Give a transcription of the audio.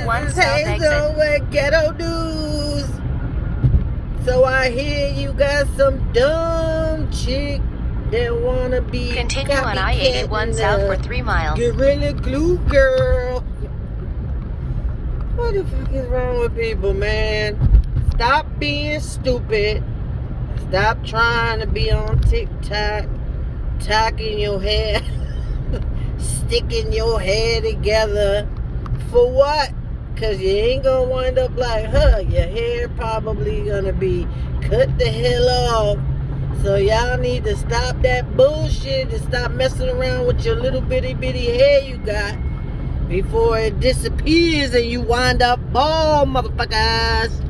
1 This is South exit. Hazel with Ghetto News. So I hear you got some dumb chick that wanna be Continue on I-81 South for 3 miles. Gorilla Glue girl. What the fuck is wrong with people, man? Stop being stupid. Stop trying to be on TikTok, talking your hair, sticking your hair together. For what? Because you ain't going to wind up like her. Your hair probably going to be cut the hell off. So y'all need to stop that bullshit and stop messing around with your little bitty hair you got before it disappears and you wind up bald, motherfuckers.